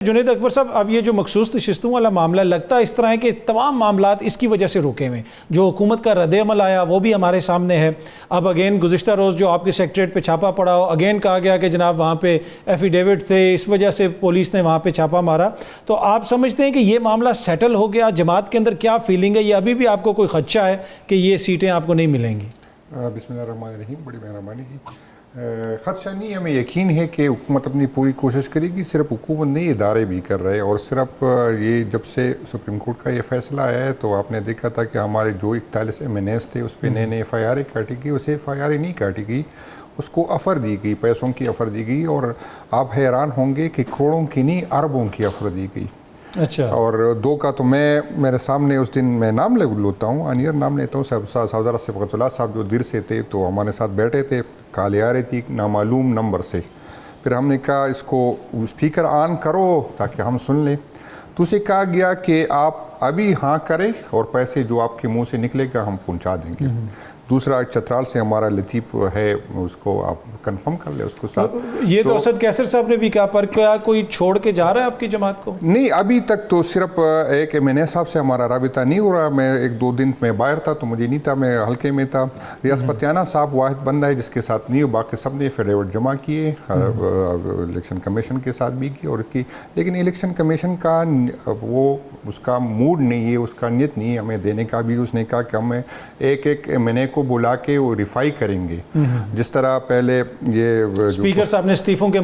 جنید اکبر صاحب، اب یہ جو مخصوص نشستوں والا معاملہ لگتا ہے اس طرح ہے کہ تمام معاملات اس کی وجہ سے رکے ہوئے، جو حکومت کا رد عمل آیا وہ بھی ہمارے سامنے ہے۔ اب اگین گزشتہ روز جو آپ کے سیکریٹریٹ پہ چھاپا پڑا ہو، اگین کہا گیا کہ جناب وہاں پہ ایفیڈیوٹ تھے، اس وجہ سے پولیس نے وہاں پہ چھاپا مارا۔ تو آپ سمجھتے ہیں کہ یہ معاملہ سیٹل ہو گیا؟ جماعت کے اندر کیا فیلنگ ہے؟ یہ ابھی بھی آپ کو کوئی خدشہ ہے کہ یہ سیٹیں آپ کو نہیں ملیں گی؟ بسم اللہ الرحمن الرحیم، بڑی مہربانی کی۔ خدشہ نہیں، ہمیں یقین ہے کہ حکومت اپنی پوری کوشش کرے گی۔ صرف حکومت نہیں، ادارے بھی کر رہے ہیں، اور صرف یہ جب سے سپریم کورٹ کا یہ فیصلہ آیا ہے تو آپ نے دیکھا تھا کہ ہمارے جو 41 MNAs تھے اس پہ نئے نئے FIR کاٹی گئی، اسے FIR نہیں کاٹی گئی، اس کو آفر دی گئی، پیسوں کی آفر دی گئی، اور آپ حیران ہوں گے کہ کروڑوں کی نہیں اربوں کی آفر دی گئی۔ اچھا، اور دو کا تو میرے سامنے اس دن میں نام لیتا ہوں، انیر نام لیتا ہوں، صاحب صبغت اللہ صاحب جو دیر سے تھے تو ہمارے ساتھ بیٹھے تھے، کالیں آ رہی تھی نامعلوم نمبر سے۔ پھر ہم نے کہا اس کو اسپیکر آن کرو تاکہ ہم سن لیں، تو اسے کہا گیا کہ آپ ابھی ہاں کریں اور پیسے جو آپ کے منہ سے نکلے گا ہم پہنچا دیں گے۔ دوسرا چترال سے ہمارا لطیف ہے، اس کو آپ کنفرم کر لیں اس کو ساتھ۔ یہ تو اسد کیسر صاحب نے بھی کہا، پر کیا کوئی چھوڑ کے جا رہا ہے آپ کی جماعت کو؟ نہیں، ابھی تک تو صرف ایک MNA صاحب سے ہمارا رابطہ نہیں ہو رہا۔ میں ایک دو دن میں باہر تھا تو مجھے نہیں تھا، میں حلقے میں تھا۔ ریاض پتیانہ صاحب واحد بندہ ہے جس کے ساتھ نہیں ہو، باقی سب نے ایفیڈیوٹ جمع کیے، الیکشن کمیشن کے ساتھ بھی کی اور کی، لیکن الیکشن کمیشن کا وہ اس کا موڈ نہیں ہے، اس کا نیت نہیں ہے ہمیں دینے کا بھی۔ اس نے کہا کہ ہمیں ایک MNA کو بلا کے وہ ریفائی کریں گے، جس طرح پہلے یہ اسپیکر صاحب نے استعفوں کے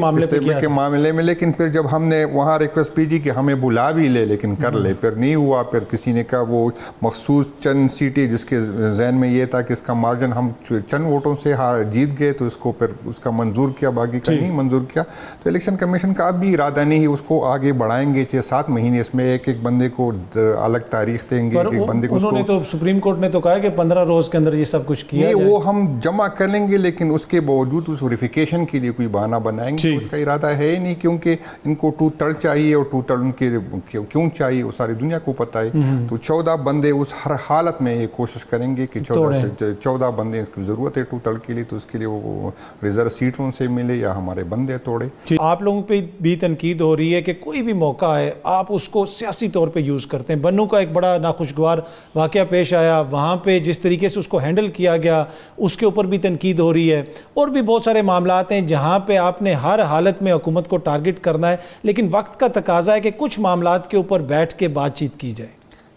معاملے میں، لیکن پھر جب ہم نے وہاں ریکویسٹ بھیجی کہ ہمیں بلا بھی لے لیکن کر لے، پھر نہیں ہوا۔ پھر کسی نے کہا وہ مخصوص چند سیٹیں جس کے ذہن میں یہ تھا کہ اس کا مارجن ہم چند ووٹوں سے جیت گئے تو اس کو پھر اس کا منظور کیا، باقی کا نہیں منظور کیا۔ تو الیکشن کمیشن کا اب بھی ارادہ نہیں ہے، اس کو آگے بڑھائیں گے 6-7 مہینے، اس میں ایک بندے کو الگ تاریخ دیں گے، ایک بندے کو۔ انہوں نے تو سپریم کورٹ نے تو کہا کہ 15 روز کے اندر یہ سب کچھ کیا نہیں، وہ ہم جمع کر لیں گے، لیکن اس کے باوجود اس ویریفیکیشن کے لیے کوئی بہانہ بنائیں گے، اس کا ارادہ ہے ہی نہیں، کیونکہ ان کو ٹو تھرڈ چاہیے، اور ٹو تھرڈ ان کے کیوں چاہیے وہ ساری دنیا کو پتہ ہے۔ تو 14 بندے اس ہر حالت میں یہ کوشش کریں گے کہ 14 بندے اس کی ضرورت ہے ٹو تھرڈ کے لیے، تو اس کے لیے وہ ریزرو سیٹوں سے ملے یا ہمارے بندے توڑے۔ آپ لوگوں پہ بھی تنقید ہو رہی ہے کہ کوئی بھی موقع ہے آپ اس کو سیاسی طور پہ یوز کرتے ہیں۔ بنوں کا ایک بڑا ناخوشگوار واقعہ پیش آیا، وہاں پہ جس طریقے سے اس کو ہینڈل کیا گیا اس کے اوپر بھی تنقید ہو رہی ہے، اور بھی بہت سارے معاملات ہیں جہاں پہ آپ نے ہر حالت میں حکومت کو ٹارگٹ کرنا ہے، لیکن وقت کا تقاضا ہے کہ کچھ معاملات کے اوپر بیٹھ کے بات چیت کی جائے۔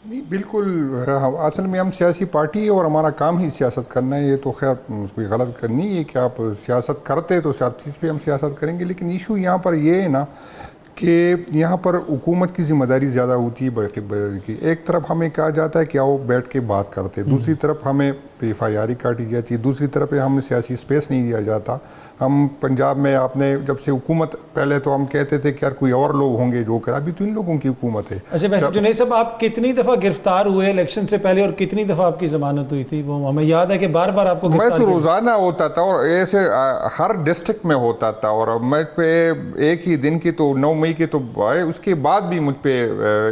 نہیں، بالکل، اصل میں ہم سیاسی پارٹی ہے اور ہمارا کام ہی سیاست کرنا ہے۔ یہ تو خیر کوئی غلط کرنی ہے کہ آپ سیاست کرتے تو سب چیز پہ ہم سیاست کریں گے، لیکن ایشو یہاں پر یہ ہے نا کہ یہاں پر حکومت کی ذمہ داری زیادہ ہوتی ہے بلکہ ایک طرف ہمیں کہا جاتا ہے کہ آؤ بیٹھ کے بات کرتے، دوسری طرف ہمیں FIR کاٹی جاتی ہے، دوسری طرف ہمیں سیاسی اسپیس نہیں دیا جاتا۔ ہم پنجاب میں آپ نے جب سے حکومت، پہلے تو ہم کہتے تھے کہ یار کوئی اور لوگ ہوں گے جو کر، ابھی تو ان لوگوں کی حکومت ہے۔ اچھا، ویسے جنید صاحب آپ کتنی دفعہ گرفتار ہوئے الیکشن سے پہلے، اور کتنی دفعہ آپ کی ضمانت ہوئی تھی؟ وہ ہمیں یاد ہے کہ بار بار آپ کو میں تو روزانہ ہوتا تھا، اور ایسے ہر ڈسٹرکٹ میں ہوتا تھا، اور میں پہ ایک ہی دن کی تو 9 مئی کے تو آئے، اس کے بعد بھی مجھ پہ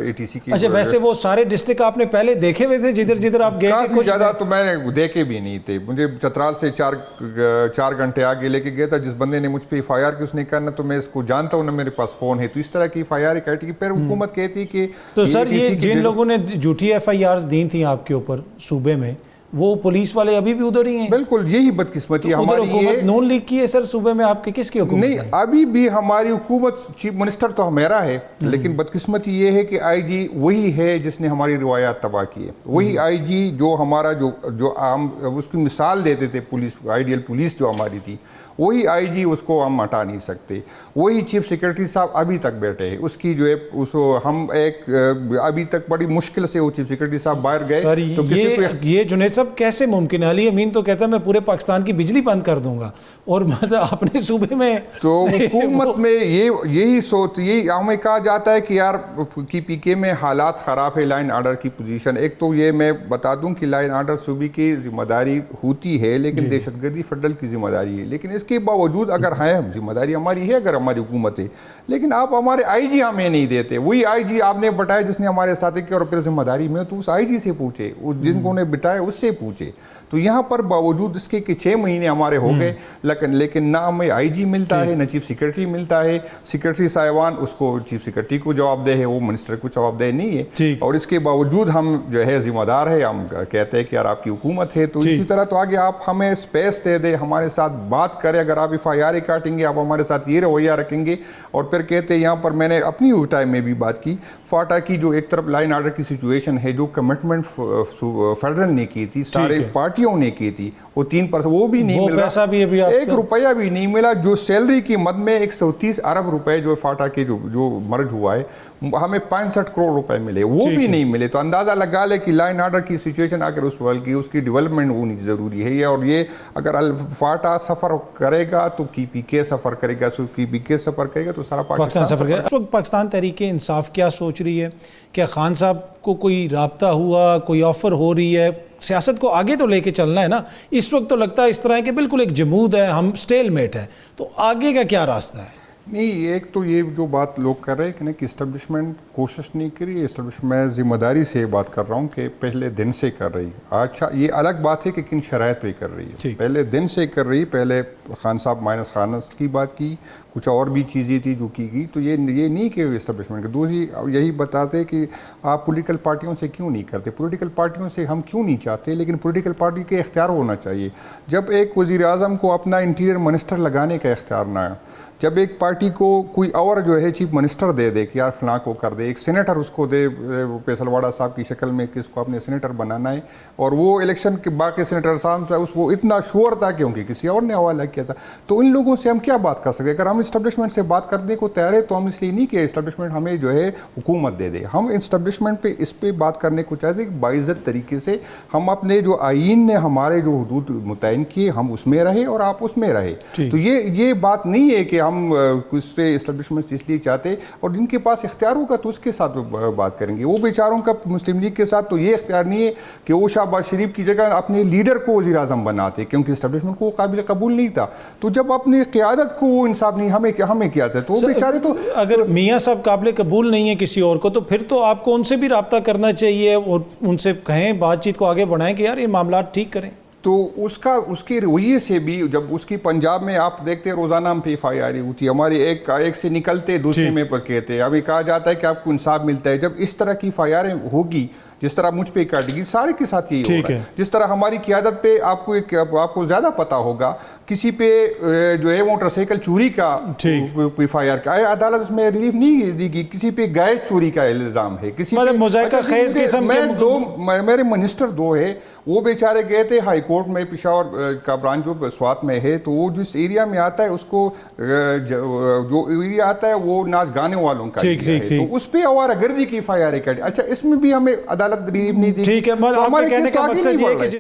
ATC کی۔ اچھا، ویسے وہ سارے ڈسٹرکٹ آپ نے پہلے دیکھے ہوئے تھے جدھر جدھر آپ گئے؟ کافی زیادہ تو میں نے دیکھے بھی نہیں تھے، مجھے چترال سے 4 گھنٹے آگے لے کے گیا تھا، جس بندے نے مجھ پہ FIR کی، اس نے کہا نہ تو میں اس کو جانتا ہوں نہ میرے پاس فون ہے، تو اس طرح کی FIR کاٹی۔ پھر حکومت کہتی کہ تو سر یہ جن لوگوں نے جھوٹی FIRs دی تھیں آپ کے اوپر صوبے میں، وہ پولیس والے ابھی بھی ادھر ہی ہیں؟ بالکل، یہی بدقسمتی ہماری ہے۔ حکومت نون لیگ کی ہے سر صوبے میں، آپ کے کس کی حکومت؟ نہیں، ابھی بھی ہماری حکومت، چیف منسٹر تو میرا ہے، لیکن بدقسمتی یہ ہے کہ IG وہی ہے جس نے ہماری روایات تباہ کی ہے۔ وہی IG جو ہمارا جو عام اس کی مثال دیتے تھے، پولیس آئیڈیل پولیس جو ہماری تھی، وہی IG اس کو ہم ہٹا نہیں سکتے۔ وہی چیف سیکرٹری صاحب ابھی تک بیٹھے ہیں، اس کی جو ہے ہم ایک ابھی تک بڑی مشکل سے وہ چیف سیکرٹری صاحب باہر گئے تو کسی کو یہ جنید صاحب کیسے ممکن ہے؟ علی امین تو کہتا ہے میں پورے پاکستان کی بجلی بند کر دوں گا، اور مطلب اپنے صوبے میں تو حکومت میں یہی سوچ، یہی ہمیں کہا جاتا ہے کہ یار PK میں حالات خراب ہے، لائن آرڈر کی پوزیشن۔ ایک تو یہ میں بتا دوں کہ لائن آرڈر صوبے کی ذمہ داری ہوتی ہے، لیکن دہشت گردی فیڈرل کی ذمہ داری ہے، لیکن اس کے باوجود اگر ہے ذمہ داری ہماری ہے، اگر ہماری حکومت ہے، لیکن آپ ہمارے IG ہمیں نہیں دیتے۔ وہی IG آپ نے بٹایا جس نے ہمارے ساتھ کیا، اور پھر ذمہ داری میں تو اس IG سے پوچھے، جن کو نے بٹایا اس سے سے پوچھے. تو یہاں پر باوجود اس کے کہ 6 مہینے ہمارے ہو گئے لیکن نہ ہمیں آئی جی ملتا ہے نہ چیف سیکرٹری ملتا ہے. سیکرٹری صاحبان اس کو چیف سیکرٹری کو جواب دہ ہے, وہ منسٹر کو جواب دہ نہیں ہے. اور اس کے باوجود ہم جو ہے ذمہ دار ہے, ہم کہتے ہیں کہ یار آپ کی حکومت ہے. تو اسی طرح تو آگے آپ ہمیں اسپیس دے دے, ہمارے ساتھ بات کرے. اگر آپ ایف آئی آر کاٹیں گے, آپ ہمارے ساتھ یہ رویہ رکھیں گے اور پھر کہتے ہیں یہاں پر میں نے اپنی ٹائم میں بھی بات کی, فاٹا کی جو ایک طرف لائن آرڈر کی سچویشن ہے, جو کمٹمنٹ فیڈرل نے کی تھی, سارے پارٹیوں نے کی تھی, وہ 3% وہ بھی نہیں مل رہا, 1 روپیہ بھی نہیں ملا. جو سیلری کی مد میں 130 ارب روپے جو فاٹا کے جو مرج ہوا ہے, ہمیں 65 کروڑ روپے ملے, وہ بھی نہیں ملے. تو اندازہ لگا لے کہ لائن آرڈر کی سچویشن اگر اس کی ڈیولپمنٹ ہونی ضروری ہے. اور یہ اگر فاٹا سفر کرے گا تو کی پی کے سفر کرے گا, کی پی کے سفر کرے گا تو سارا پاکستان سفر کرے گا. اس وقت پاکستان تحریک انصاف کیا سوچ رہی ہے؟ کیا خان صاحب کو کوئی رابطہ ہوا, کوئی آفر ہو رہی ہے؟ سیاست کو آگے تو لے کے چلنا ہے نا. اس وقت تو لگتا ہے اس طرح ہے کہ بالکل ایک جمود ہے, ہم سٹیل میٹ ہے. تو آگے کا کیا راستہ ہے؟ نہیں, ایک تو یہ جو بات لوگ کر رہے ہیں کہ اسٹیبلشمنٹ کوشش نہیں کری. اسٹیبلشمنٹ ذمہ داری سے بات کر رہا ہوں کہ پہلے دن سے کر رہی. اچھا, یہ الگ بات ہے کہ کن شرائط پہ کر رہی ہے. پہلے دن سے کر رہی. پہلے خان صاحب مائنس خانس کی بات کی, کچھ اور بھی چیزیں تھی جو کی گئی. تو یہ نہیں کہ اسٹیبلشمنٹ کے دوسری یہی بتاتے کہ آپ پولیٹیکل پارٹیوں سے کیوں نہیں کرتے. پولیٹیکل پارٹیوں سے ہم کیوں نہیں چاہتے, لیکن پولیٹیکل پارٹی کے اختیار ہونا چاہیے. جب ایک وزیر اعظم کو اپنا انٹیریئر منسٹر لگانے کا اختیار نہ ہے, جب ایک پارٹی کو کوئی اور جو ہے چیف منسٹر دے دے کہ یار فلاں کو کر دے, ایک سینیٹر اس کو دے, فیصل واڑا صاحب کی شکل میں کہ اس کو اپنے سینیٹر بنانا ہے, اور وہ الیکشن کے باقی سینیٹر صاحب اس کو اتنا شور تھا کیونکہ کسی اور نے حوالہ کیا تھا. تو ان لوگوں سے ہم کیا بات کر سکتے؟ اگر ہم اسٹیبلشمنٹ سے بات کرنے کو تیار ہے تو ہم اس لیے نہیں کہ اسٹیبلشمنٹ ہمیں جو ہے حکومت دے دے. ہم اسٹیبلشمنٹ پہ اس پہ بات کرنے کو چاہتے ہیں کہ باعزت طریقے سے ہم اپنے جو آئین نے ہمارے جو حدود متعین کیے ہم اس میں رہے اور آپ اس میں رہے. تو یہ بات نہیں ہے کہ ہم اس سے اسٹیبلشمنٹ اس لیے چاہتے, اور جن کے پاس اختیار ہوگا تو اس کے ساتھ بات کریں گے. وہ بیچاروں کا مسلم لیگ کے ساتھ تو یہ اختیار نہیں ہے کہ وہ شہباز شریف کی جگہ اپنے لیڈر کو وزیر اعظم بناتے, کیونکہ اسٹیبلشمنٹ کو قابل قبول نہیں تھا. تو جب اپنی قیادت کو وہ انصاف نہیں, ہمیں کیا چاہتے, تو وہ بیچارے تو اگر میاں صاحب قابل قبول نہیں ہے کسی اور کو, تو پھر تو آپ کو ان سے بھی رابطہ کرنا چاہیے اور ان سے کہیں, بات چیت کو آگے بڑھائیں کہ یار یہ معاملات ٹھیک کریں. تو اس کے رویے سے بھی, جب اس کی پنجاب میں آپ دیکھتے روزانہ ہم پہ ایف آئی آر ہوتی ہے, ہماری ایک سے نکلتے دوسرے میں پر کہتے, ابھی کہا جاتا ہے کہ آپ کو انصاف ملتا ہے. جب اس طرح کی ایف آئی آر ہوگی, جس طرح مجھ پہ کاٹے گی, سارے کے ساتھ یہی ہوگا. جس طرح ہماری قیادت پہ آپ کو زیادہ پتہ ہوگا, کسی پہ جو ہے موٹر سائیکل چوری کا ایف آئی آر کا عدالت اس میں ریلیف نہیں دی گی, کسی پہ گائے چوری کا الزام ہے, کسی پہ مذائقہ خیز قسم کے میرے منسٹر 2 ہے, وہ بیچارے گئے تھے ہائی کورٹ میں, پشاور کا برانچ جو سوات میں ہے, تو وہ جس ایریا میں آتا ہے اس کو جو ایریا آتا ہے وہ ناچ گانے والوں کا ایریا ہے, تو اس پہ آوارہ گردی کی ایف آئی آر کاٹی. اچھا, اس میں بھی ہمیں عدالت ریلیف نہیں دی. ٹھیک ہے, ہمارے کہنے کا مقصد یہ ہے کہ